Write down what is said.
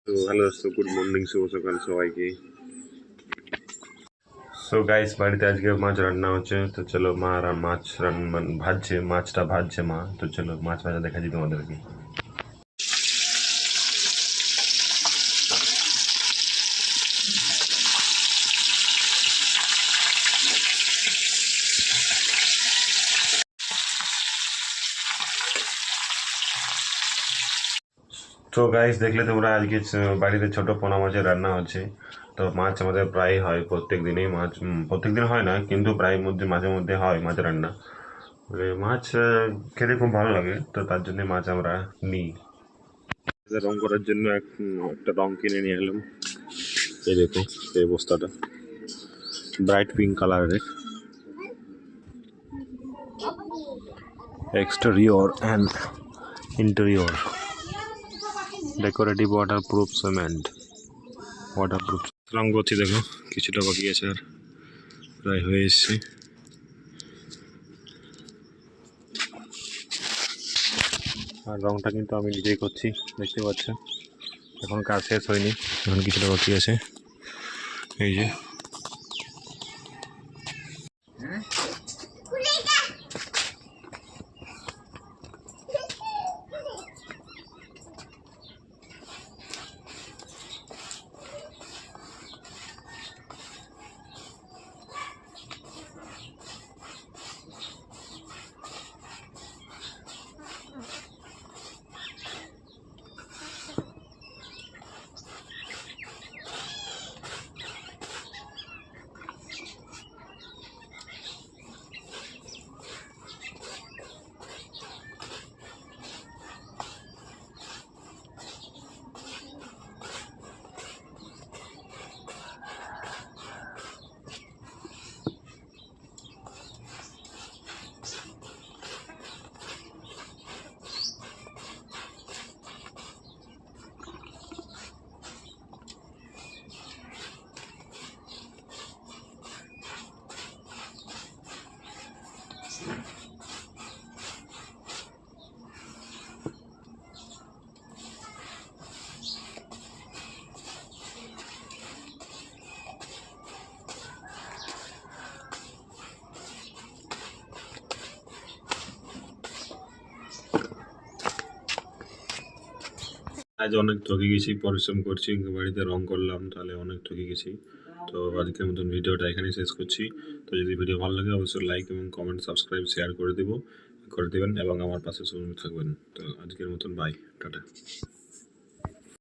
তো হ্যালো দোস্ত, good morning, শুভ সকাল সবাইকে। সো গাইস, বাড়িতে আজকে মাছ রান্না হচ্ছে। তো চলো, মা আর মাছ ভাজছে, মাছটা ভাজছে মা। তো চলো মাছ ভাজা দেখাচ্ছি তোমাদেরকে। তো গাইস, দেখলে তোমরা আজকে বাড়িতে ছোট পোনা মাছের রান্না হচ্ছে। তো মাছ আমাদের প্রায় হয়, প্রত্যেক দিনেই মাছ, প্রত্যেক দিন হয় না কিন্তু প্রায় মাঝে মধ্যে হয় মাছ রান্না। মানে মাছ খেতে খুব ভালো লাগে, তো তার জন্য মাছ আমরা নিই। রং করার জন্য একটা রং কিনে নিয়ে এলাম। এই দেখো, এই বস্তাটা ব্রাইট পিঙ্ক কালারের। Exterior and interior decorative waterproof cement, waterproof রং করছি। দেখো কিছুটা বাকি আছে, আর প্রায় হয়ে এসছে। আর রংটা কিন্তু আমি নিজেই করছি, দেখতে পাচ্ছ। এখন কাজ শেষ হয়নি, এখন কিছুটা বাকি আছে। এই যে আজ অনেক ঠকে গেছি, পরিশ্রম করছি, বাড়িতে রং করলাম, তাহলে অনেক ঠকে গেছি। তো আজকের মতন ভিডিওটা এখানেই শেষ করছি। তো যদি ভিডিও ভালো লাগে অবশ্যই লাইক এবং কমেন্ট, সাবস্ক্রাইব, শেয়ার করে দেবেন এবং আমার পাশে সঙ্গে থাকবেন। তো আজকের মতন বাই, টাটা।